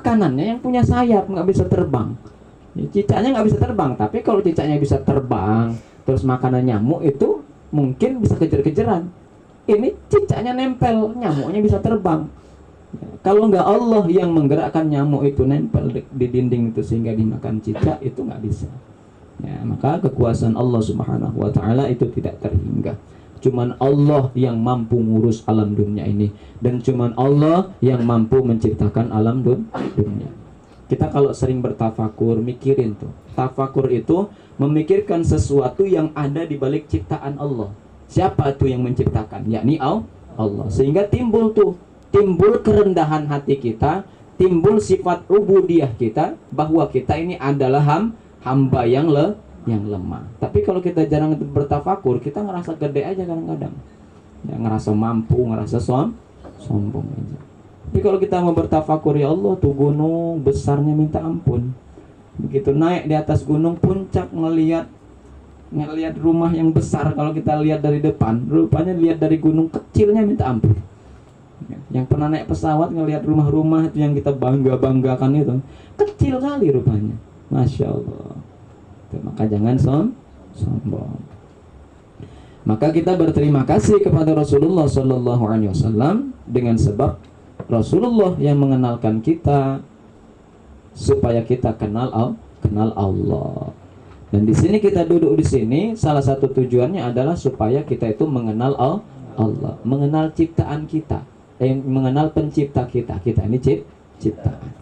makanannya yang punya sayap, nggak bisa terbang. Ya, cicaknya nggak bisa terbang, tapi kalau cicaknya bisa terbang, terus makanan nyamuk itu mungkin bisa kejar-kejaran. Ini cicaknya nempel, nyamuknya bisa terbang. Ya, kalau nggak Allah yang menggerakkan nyamuk itu nempel di dinding itu sehingga dimakan cicak, itu nggak bisa. Ya, maka kekuasaan Allah Subhanahu wa Ta'ala itu tidak terhingga. Cuman Allah yang mampu ngurus alam dunia ini, dan cuman Allah yang mampu menciptakan alam dunia. Kita kalau sering bertafakur, mikirin tuh. Tafakur itu memikirkan sesuatu yang ada di balik ciptaan Allah. Siapa itu yang menciptakan? Yakni Allah. Sehingga timbul kerendahan hati kita, timbul sifat ubudiyah kita, bahwa kita ini adalah hamba yang lemah. Tapi kalau kita jarang bertafakur, kita ngerasa gede aja kadang-kadang. Ya, ngerasa mampu, ngerasa sombong aja. Tapi kalau kita mau bertafakur, ya Allah tuh gunung besarnya minta ampun. Begitu naik di atas gunung puncak ngelihat rumah yang besar, kalau kita lihat dari depan, rupanya lihat dari gunung kecilnya minta ampun. Yang pernah naik pesawat ngelihat rumah-rumah itu yang kita bangga-banggakan itu kecil kali rupanya. Masya Allah. Maka jangan sombong. Maka kita berterima kasih kepada Rasulullah Sallallahu Alaihi Wasallam dengan sebab Rasulullah yang mengenalkan kita supaya kita kenal Allah. Dan di sini kita duduk di sini, salah satu tujuannya adalah supaya kita itu mengenal Allah, mengenal ciptaan kita, mengenal pencipta kita. Kita ini ciptaan.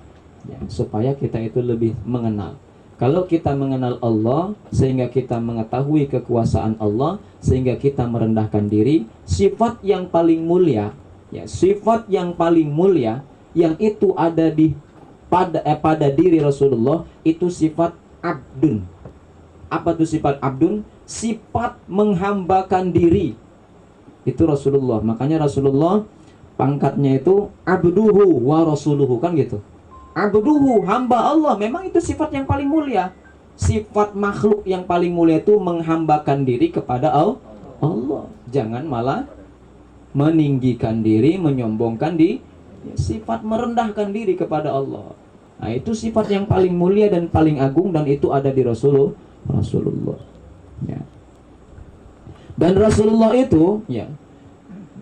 Ya, supaya kita itu lebih mengenal. Kalau kita mengenal Allah, sehingga kita mengetahui kekuasaan Allah, sehingga kita merendahkan diri, sifat yang paling mulia, ya, sifat yang paling mulia yang itu ada pada diri Rasulullah, itu sifat abdun. Apa itu sifat abdun? Sifat menghambakan diri. Itu Rasulullah. Makanya Rasulullah pangkatnya itu abduhu wa rasuluhu, kan gitu. Abduhu, hamba Allah. Memang itu sifat yang paling mulia. Sifat makhluk yang paling mulia itu menghambakan diri kepada Allah. Jangan malah meninggikan diri, menyombongkan diri. Sifat merendahkan diri kepada Allah. Nah, itu sifat yang paling mulia dan paling agung, dan itu ada di Rasulullah. Ya. Dan Rasulullah itu, ya,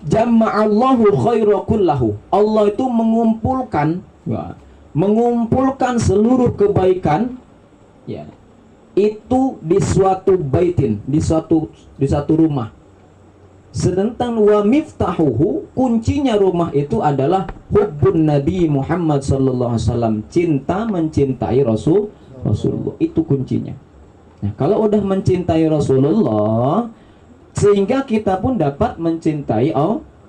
jama'allahu khaira kullahu. Allah itu mengumpulkan, ya, mengumpulkan seluruh kebaikan, ya, itu di suatu baitin, di satu rumah. Sedangkan wa miftahuhu, kuncinya rumah itu adalah hubbun Nabi Muhammad sallallahu alaihi wasallam, cinta mencintai Rasulullah. Itu kuncinya. Nah, kalau udah mencintai Rasulullah, sehingga kita pun dapat mencintai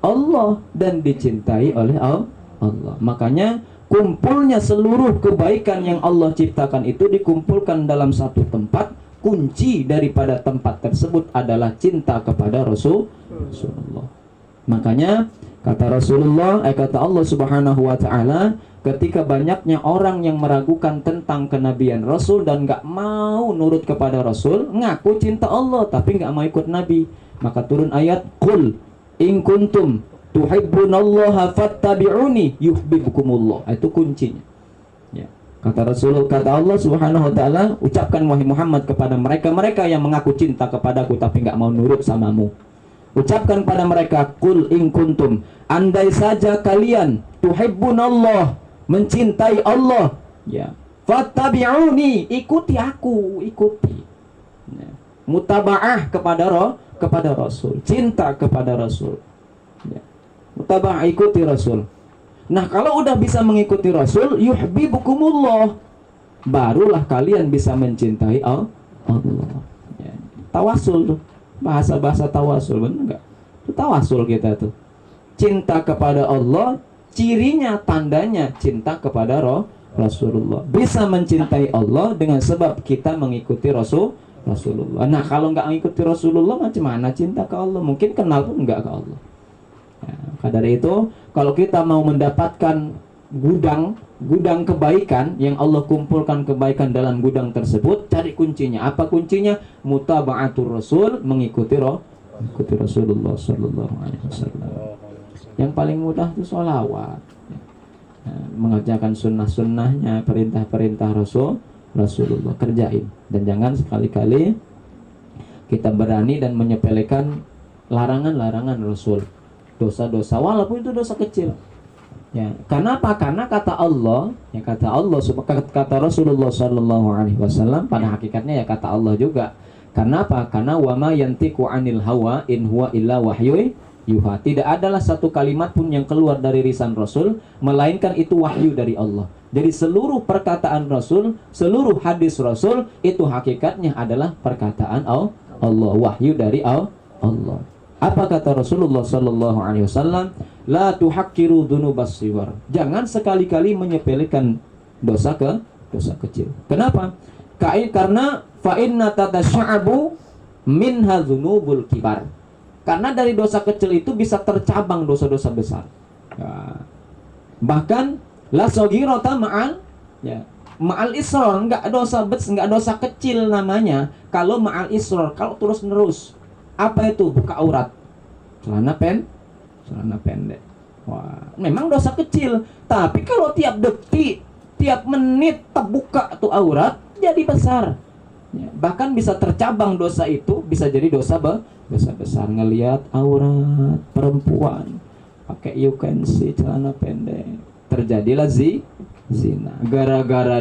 Allah dan dicintai oleh Allah. Makanya kumpulnya seluruh kebaikan yang Allah ciptakan itu dikumpulkan dalam satu tempat. Kunci daripada tempat tersebut adalah cinta kepada Rasulullah. Makanya kata Allah Subhanahu wa Ta'ala, ketika banyaknya orang yang meragukan tentang kenabian Rasul dan gak mau nurut kepada Rasul, ngaku cinta Allah tapi gak mau ikut Nabi, maka turun ayat qul in kuntum tuhibbunallaha fattabi'uni yuhibbukumullah. Itu kuncinya. Ya. Kata Allah Subhanahu wa Ta'ala, ucapkan wahai Muhammad kepada mereka yang mengaku cinta kepadaku tapi gak mau nurut samamu. Ucapkan pada mereka, qul in kuntum, andai saja kalian tuhibbunallah, mencintai Allah, ya, fattabi'uni, ikuti aku, ikuti. Ya. Mutaba'ah kepada Rasul, cinta kepada Rasul. Ya. Mutaba'ah, ikuti Rasul. Nah, kalau udah bisa mengikuti Rasul, yuhibbukumullah, barulah kalian bisa mencintai Allah. Ya. Tawasul tuh, bahasa tawasul, benar nggak? Itu tawasul kita tuh. Cinta kepada Allah, cirinya, tandanya cinta kepada Rasulullah. Bisa mencintai Allah dengan sebab kita mengikuti Rasulullah. Nah, kalau nggak mengikuti Rasulullah, macam mana cinta ke Allah? Mungkin kenal pun nggak ke Allah. Ya, maka dari itu, kalau kita mau mendapatkan gudang kebaikan yang Allah kumpulkan kebaikan dalam gudang tersebut, cari kuncinya. Apa kuncinya? Mutaba'atur Rasul, mengikuti Rasulullah sallallahu alaihi wasallam. Yang paling mudah itu sholawat. mengerjakan sunnah-sunnahnya, perintah-perintah Rasulullah kerjain. Dan jangan sekali-kali kita berani dan menyepelekan larangan-larangan Rasul, dosa-dosa walaupun itu dosa kecil. Ya, karena apa? Karena kata Allah, kata Rasulullah Shallallahu Alaihi Wasallam, pada hakikatnya ya kata Allah juga. Karena apa? Karena wama yantiqu anil hawa in huwa illa wahyu yuha. Tidak adalah satu kalimat pun yang keluar dari lisan Rasul melainkan itu wahyu dari Allah. Jadi seluruh perkataan Rasul, seluruh hadis Rasul itu hakikatnya adalah perkataan Allah, wahyu dari Allah. Apa kata Rasulullah Sallallahu Alaihi Wasallam? La tuhakkiru dzunubas shighar. Jangan sekali-kali menyepelekan dosa kecil. Kenapa? Karena fa inna tatasya'abu minha dzunubul kibar. Karena dari dosa kecil itu bisa tercabang dosa-dosa besar. Ya. Bahkan la saghirata ma'al israr, enggak dosa kecil namanya kalau ma'al israr, kalau terus-menerus. Apa itu? Buka aurat, celana pendek. Wah, memang dosa kecil, tapi kalau tiap detik, tiap menit terbuka tuh aurat, jadi besar. Ya, bahkan bisa tercabang dosa itu, bisa jadi dosa besar. Ngelihat aurat perempuan pakai you can see celana pendek, terjadilah zina gara-gara